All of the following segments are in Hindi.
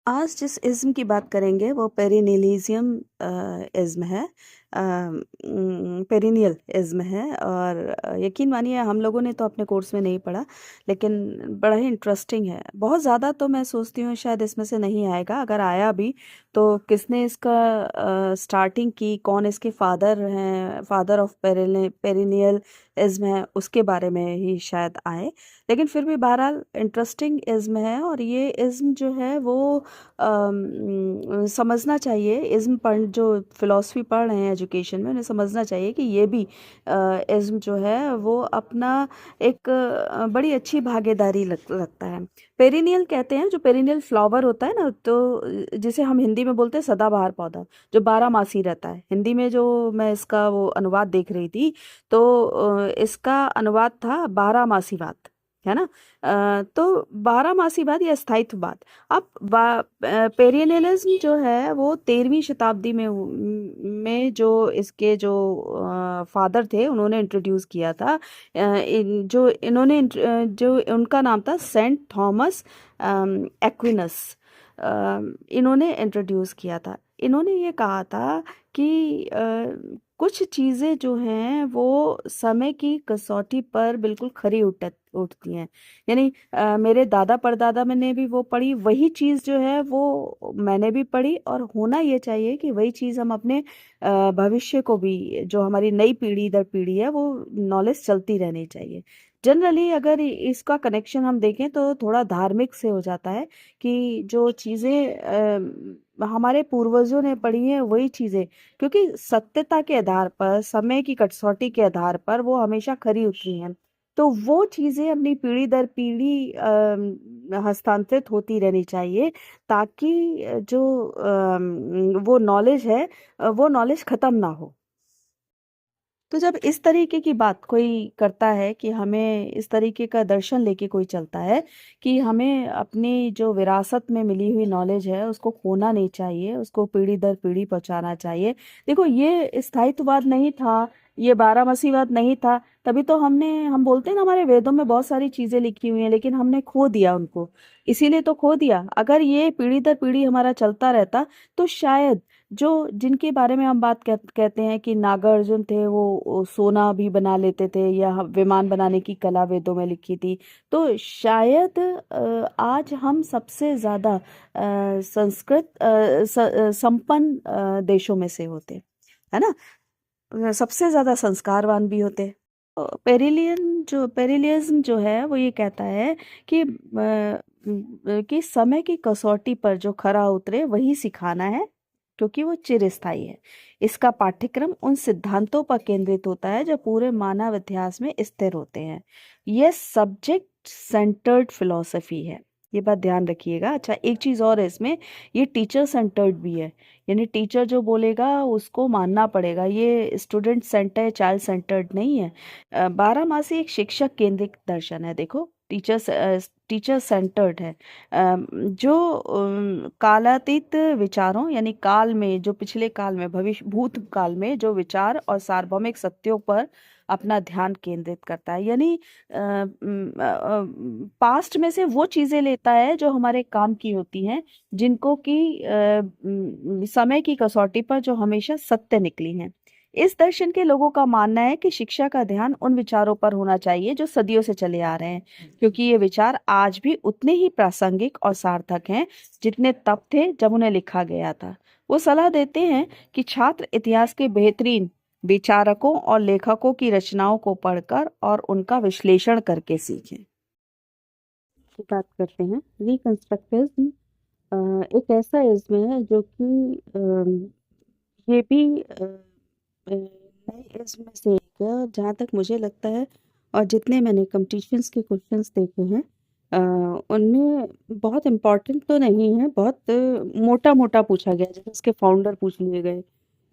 आज जिस इज़्म की बात करेंगे वो पेरिनियलिज़्म इज़्म है। पेरिनियल इज़्म है और यकीन मानिए हम लोगों ने तो अपने कोर्स में नहीं पढ़ा, लेकिन बड़ा ही इंटरेस्टिंग है। बहुत ज़्यादा तो मैं सोचती हूँ शायद इसमें से नहीं आएगा, अगर आया भी तो किसने इसका स्टार्टिंग की, कौन इसके फादर हैं, फादर ऑफ पेरिनियल इज़्म है, उसके बारे में ही शायद आए। लेकिन फिर भी बहरहाल इंटरेस्टिंग इज़्म है और ये इज़्म जो है वो समझना चाहिए। इज़्म पढ़ जो फ़िलॉसफ़ी पढ़ रहे हैं एजुकेशन में, उन्हें समझना चाहिए कि ये भी इज़्म जो है वो अपना एक बड़ी अच्छी भागीदारी लगता है। पेरिनियल कहते हैं, जो पेरिनियल फ्लावर होता है ना, तो जिसे हम हिंदी में बोलते हैं सदाबहार पौधा, जो 12 मासी रहता है। हिंदी में जो मैं इसका वो अनुवाद देख रही थी, तो इसका अनुवाद था 12 मासीवाद, है ना? तो 12 मासीवाद या स्थायित्ववाद। अब पेरिनियलिज्म जो है वो 13वीं शताब्दी में जो इसके जो फादर थे उन्होंने इंट्रोड्यूस किया था। जो उनका नाम था सेंट थॉमस एक्विनस। इन्होंने इंट्रोड्यूस किया था। इन्होंने ये कहा था कि कुछ चीज़ें जो हैं वो समय की कसौटी पर बिल्कुल खरी उठती हैं। यानी मेरे दादा परदादा मैंने भी वो पढ़ी, वही चीज़ जो है वो मैंने भी पढ़ी, और होना ये चाहिए कि वही चीज़ हम अपने भविष्य को भी, जो हमारी नई पीढ़ी दर पीढ़ी है, वो नॉलेज चलती रहनी चाहिए। जनरली अगर इसका कनेक्शन हम देखें तो थोड़ा धार्मिक से हो जाता है कि जो चीज़ें हमारे पूर्वजों ने पढ़ी हैं वही चीज़ें, क्योंकि सत्यता के आधार पर, समय की कसौटी के आधार पर वो हमेशा खरी उतरी हैं। तो वो चीज़ें अपनी पीढ़ी दर पीढ़ी हस्तांतरित होती रहनी चाहिए, ताकि वो नॉलेज है, वो नॉलेज ख़त्म ना हो। तो जब इस तरीके की बात कोई करता है कि हमें इस तरीके का दर्शन लेके कोई चलता है कि हमें अपनी जो विरासत में मिली हुई नॉलेज है उसको खोना नहीं चाहिए, उसको पीढ़ी दर पीढ़ी पहुंचाना चाहिए। देखो, ये स्थायित्ववाद नहीं था, ये बारहमासीवाद नहीं था, तभी तो हम बोलते हैं ना, हमारे वेदों में बहुत सारी चीजें लिखी हुई हैं, लेकिन हमने खो दिया उनको। इसीलिए तो खो दिया। अगर ये पीढ़ी दर पीढ़ी हमारा चलता रहता तो शायद जो जिनके बारे में हम कहते हैं कि नागार्जुन थे, वो सोना भी बना लेते थे, या विमान बनाने की कला वेदों में लिखी थी, तो शायद आज हम सबसे ज्यादा संपन्न देशों में से होते, है ना? सबसे ज्यादा संस्कारवान भी होते। पेरिलियज्म जो है वो ये कहता है कि समय की कसौटी पर जो खरा उतरे वही सिखाना है, क्योंकि वो चिरस्थायी है। इसका पाठ्यक्रम उन सिद्धांतों पर केंद्रित होता है जो पूरे मानव इतिहास में स्थिर होते हैं। यह सब्जेक्ट सेंटर्ड फिलॉसफी है। ये बात ध्यान रखिएगा। अच्छा, एक चीज और है इसमें, ये टीचर सेंटर्ड भी है। यानी टीचर जो बोलेगा उसको मानना पड़ेगा। ये स्टूडेंट सेंटर, चाइल्ड सेंटर्ड नहीं है। बारहमासी एक शिक्षक केंद्रित दर्शन है। देखो, टीचर सेंटर्ड है। जो कालातीत विचारों, यानी काल में, जो पिछले काल में, भविष्य भूत काल में जो विचार और सार्वभौमिक सत्यों पर अपना ध्यान केंद्रित करता है। यानी पास्ट में से वो चीजें लेता है जो हमारे काम की होती हैं, जिनको कि समय की कसौटी पर जो हमेशा सत्य निकली हैं। इस दर्शन के लोगों का मानना है कि शिक्षा का ध्यान उन विचारों पर होना चाहिए जो सदियों से चले आ रहे हैं, क्योंकि ये विचार आज भी उतने ही प्रासंगिक और सार्थक हैं जितने तब थे जब उन्हें लिखा गया था। वो सलाह देते हैं कि छात्र इतिहास के बेहतरीन विचारकों और लेखकों की रचनाओं को पढ़कर और उनका विश्लेषण करके सीखें। बात करते हैं रिकंस्ट्रक्टिविज्म। एक ऐसा इज्म है जो कि ये भी नए इज्म में से एक है, और जहाँ तक मुझे लगता है और जितने मैंने कंपटीशंस के क्वेश्चंस देखे हैं, उनमें बहुत इम्पोर्टेंट तो नहीं है, बहुत मोटा मोटा पूछा गया, जैसे उसके फाउंडर पूछ लिए गए,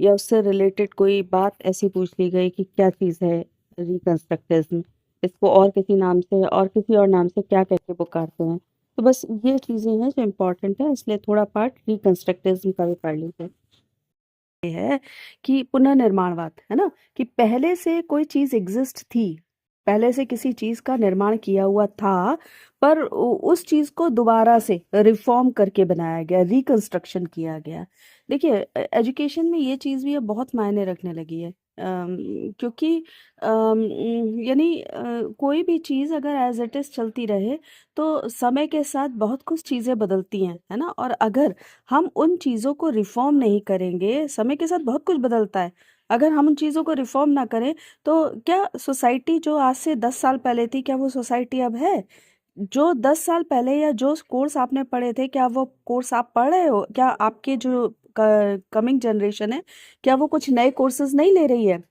या उससे रिलेटेड कोई बात ऐसी पूछ ली गई कि क्या चीज़ है रिकंस्ट्रक्टिविज्म, इसको और किसी नाम से और किसी और नाम से क्या कह के पुकारते हैं। तो बस ये चीज़ें हैं जो इम्पोर्टेंट है, इसलिए थोड़ा पार्ट रिकंस्ट्रक्टिविज्म का भी पढ़ लीजिए। ये है कि पुनर्निर्माणवाद, है ना, कि पहले से कोई चीज एग्जिस्ट थी, पहले से किसी चीज का निर्माण किया हुआ था, पर उस चीज को दोबारा से रिफॉर्म करके बनाया गया, रिकंस्ट्रक्शन किया गया। देखिए, एजुकेशन में ये चीज भी अब बहुत मायने रखने लगी है। क्योंकि यानी कोई भी चीज अगर एज इट इज चलती रहे तो समय के साथ बहुत कुछ चीजें बदलती हैं, है ना। और अगर हम उन चीजों को रिफॉर्म नहीं करेंगे, समय के साथ बहुत कुछ बदलता है, अगर हम उन चीजों को रिफॉर्म ना करें तो क्या सोसाइटी जो आज से 10 साल पहले थी, क्या वो सोसाइटी अब है? जो 10 साल पहले या जो कोर्स आपने पढ़े थे, क्या वो कोर्स आप पढ़ रहे हो? क्या आपके जो कमिंग जनरेशन है, क्या वो कुछ नए कोर्सेज नहीं ले रही है?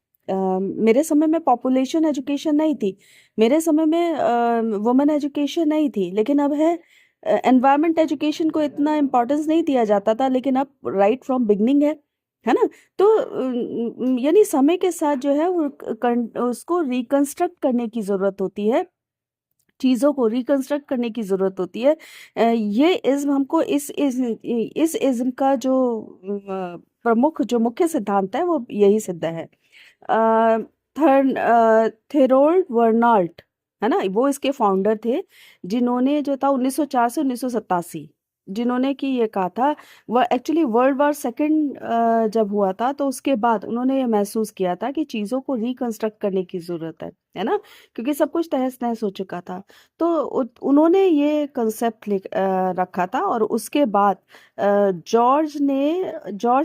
मेरे समय में पॉपुलेशन एजुकेशन नहीं थी, मेरे समय में वुमेन एजुकेशन नहीं थी, लेकिन अब है। एनवायरमेंट एजुकेशन को इतना इम्पोर्टेंस नहीं दिया जाता था, लेकिन अब राइट फ्रॉम बिगनिंग है ना। तो यानी समय के साथ जो है वो उसको रिकंस्ट्रक्ट करने की जरूरत होती है, चीजों को रिकंस्ट्रक्ट करने की जरूरत होती है। ये इज्म हमको इस इज्म का जो प्रमुख जो मुख्य सिद्धांत है वो यही सिद्ध है। थेरोल्ड वर्नाल्ट, है ना, वो इसके फाउंडर थे, जिन्होंने जो था 1904 से 1987, जिन्होंने कि ये कहा था। वह एक्चुअली वर्ल्ड वॉर सेकंड जब हुआ था तो उसके बाद उन्होंने ये महसूस किया था कि चीज़ों को रिकंस्ट्रक्ट करने की ज़रूरत है ना, क्योंकि सब कुछ तहस नहस हो चुका था। तो उन्होंने ये कंसेप्ट रखा था, और उसके बाद जॉर्ज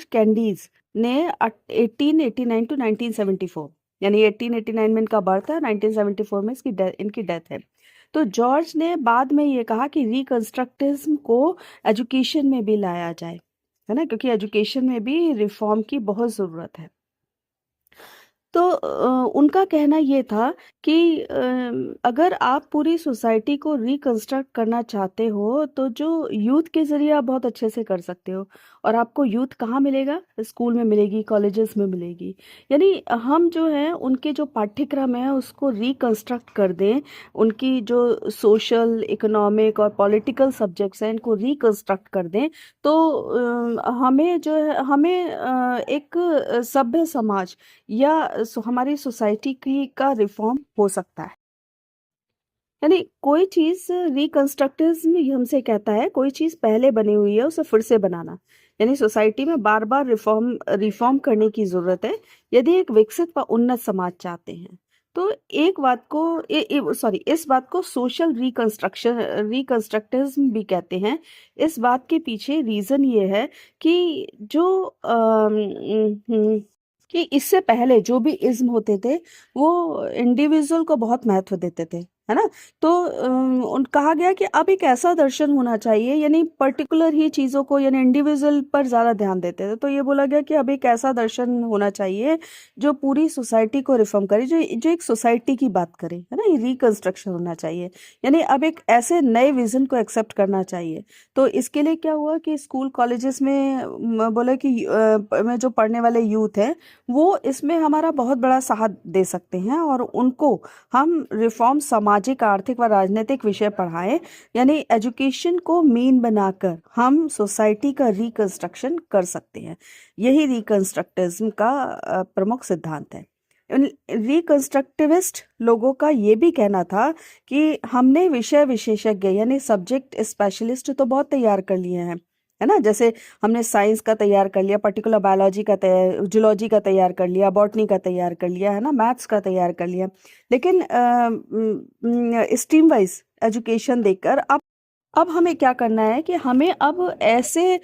कैंडीज ने 1889 टू 1974, यानी 1889 में इनका बर्थ है, 1974 में इनकी डेथ है। तो जॉर्ज ने बाद में ये कहा कि रिकंस्ट्रक्टिज्म को एजुकेशन में भी लाया जाए, है ना, क्योंकि एजुकेशन में भी रिफॉर्म की बहुत ज़रूरत है। तो उनका कहना ये था कि अगर आप पूरी सोसाइटी को रिकंस्ट्रक्ट करना चाहते हो तो जो यूथ के ज़रिए आप बहुत अच्छे से कर सकते हो। और आपको यूथ कहाँ मिलेगा? स्कूल में मिलेगी, कॉलेजेस में मिलेगी। यानी हम जो है उनके जो पाठ्यक्रम है उसको रिकंस्ट्रक्ट कर दें, उनकी जो सोशल, इकोनॉमिक और पॉलिटिकल सब्जेक्ट्स हैं इनको रिकंस्ट्रक्ट कर दें, तो हमें जो है हमें एक सभ्य समाज या हमारी सोसाइटी की का रिफॉर्म हो सकता है। यानी कोई चीज रिकंस्ट्रक्टिज्म हमसे कहता है, कोई चीज पहले बनी हुई है उसे फिर से बनाना। यानी सोसाइटी में बार बार रिफॉर्म करने की जरूरत है, यदि एक विकसित व उन्नत समाज चाहते हैं। तो एक बात को सॉरी इस बात को सोशल रिकंस्ट्रक्टिज्म भी कहते हैं। इस बात के पीछे रीजन ये है कि जो कि इससे पहले जो भी इज्म होते थे वो इंडिविजुअल को बहुत महत्व देते थे, है ना। तो उन कहा गया कि अब एक ऐसा दर्शन होना चाहिए, यानी पर्टिकुलर ही चीजों को, यानी इंडिविजुअल पर ज्यादा ध्यान देते थे। तो ये बोला गया कि अब एक ऐसा दर्शन होना चाहिए जो पूरी सोसाइटी को रिफॉर्म करे, जो जो एक सोसाइटी की बात करे, है ना। ये रिकंस्ट्रक्शन होना चाहिए, यानी अब एक ऐसे नए विजन को एक्सेप्ट करना चाहिए। तो इसके लिए क्या हुआ कि स्कूल कॉलेजेस में बोले कि में जो पढ़ने वाले यूथ हैं वो इसमें हमारा बहुत बड़ा साथ दे सकते हैं, और उनको हम रिफॉर्म सामाजिक, आर्थिक व राजनीतिक विषय पढ़ाएं। यानी एजुकेशन को मीन बनाकर हम सोसाइटी का रिकंस्ट्रक्शन कर सकते हैं। यही रिकंस्ट्रक्टिज्म का प्रमुख सिद्धांत है। रिकंस्ट्रक्टिविस्ट लोगों का ये भी कहना था कि हमने विषय विशेषज्ञ यानी सब्जेक्ट स्पेशलिस्ट तो बहुत तैयार कर लिए हैं, है ना। जैसे हमने साइंस का तैयार कर लिया, पर्टिकुलर बायोलॉजी का तैयार, जूलॉजी का तैयार कर लिया, बॉटनी का तैयार कर लिया, है ना, मैथ्स का तैयार कर लिया, लेकिन स्ट्रीम वाइज एजुकेशन देकर अब हमें क्या करना है कि हमें अब ऐसे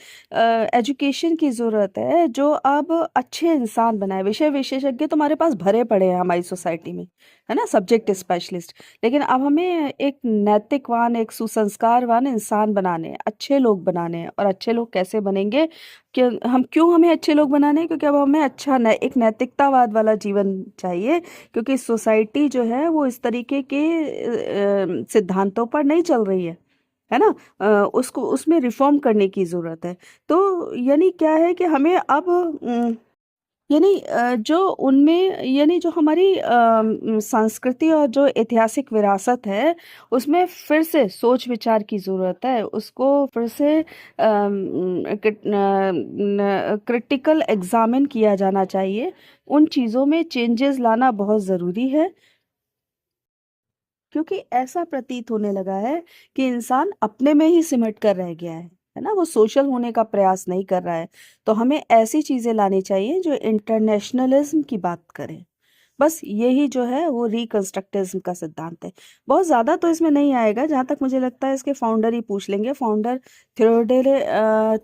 एजुकेशन की ज़रूरत है जो अब अच्छे इंसान बनाए। विषय विशेषज्ञ तुम्हारे पास भरे पड़े हैं हमारी सोसाइटी में, है ना, सब्जेक्ट स्पेशलिस्ट, लेकिन अब हमें एक नैतिकवान, एक सुसंस्कारवान इंसान बनाने हैं, अच्छे लोग बनाने हैं। और अच्छे लोग कैसे बनेंगे? कि क्यों हमें अच्छे लोग बनाने हैं? क्योंकि अब हमें एक नैतिकतावाद वाला जीवन चाहिए, क्योंकि सोसाइटी जो है वो इस तरीके के सिद्धांतों पर नहीं चल रही है ना। उसको उसमें रिफॉर्म करने की जरूरत है। तो यानी क्या है कि हमें अब यानी जो उनमें, यानी जो हमारी संस्कृति और जो ऐतिहासिक विरासत है उसमें फिर से सोच विचार की जरूरत है, उसको फिर से क्रिटिकल एग्जामिन किया जाना चाहिए। उन चीज़ों में चेंजेस लाना बहुत ज़रूरी है। क्योंकि ऐसा प्रतीत होने लगा है कि इंसान अपने में ही सिमट कर रह गया है ना? वो सोशल होने का प्रयास नहीं कर रहा है। तो हमें ऐसी चीज़ें लानी चाहिए जो इंटरनेशनलिज़्म की बात करें। बस यही जो है वो रिकंस्ट्रक्टिव्ज़्म का सिद्धांत है। बहुत ज़्यादा तो इसमें नहीं आएगा, जहाँ तक मुझे लगता है इसके फाउंडर ही पूछ लेंगे। फाउंडर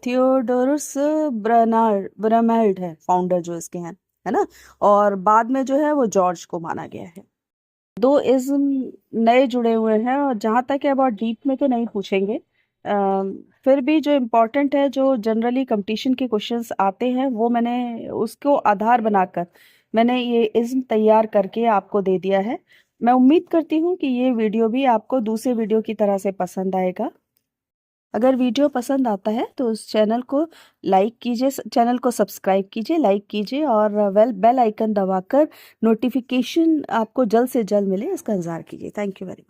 थियोडोरस ब्रैमल्ड है फाउंडर जो इसके हैं, है ना? और बाद में जो है वो जॉर्ज को माना गया है। 2 इज़्म नए जुड़े हुए हैं और जहाँ तक है बहुत डीप में तो नहीं पूछेंगे। फिर भी जो इम्पोर्टेंट है, जो जनरली कॉम्पिटिशन के क्वेश्चंस आते हैं, वो मैंने उसको आधार बनाकर मैंने ये इज़्म तैयार करके आपको दे दिया है। मैं उम्मीद करती हूँ कि ये वीडियो भी आपको दूसरे वीडियो की तरह से पसंद आएगा। अगर वीडियो पसंद आता है तो उस चैनल को लाइक कीजिए, चैनल को सब्सक्राइब कीजिए, लाइक कीजिए और बेल आइकन दबाकर नोटिफिकेशन आपको जल्द से जल्द मिले इसका इंतज़ार कीजिए। Thank you very much.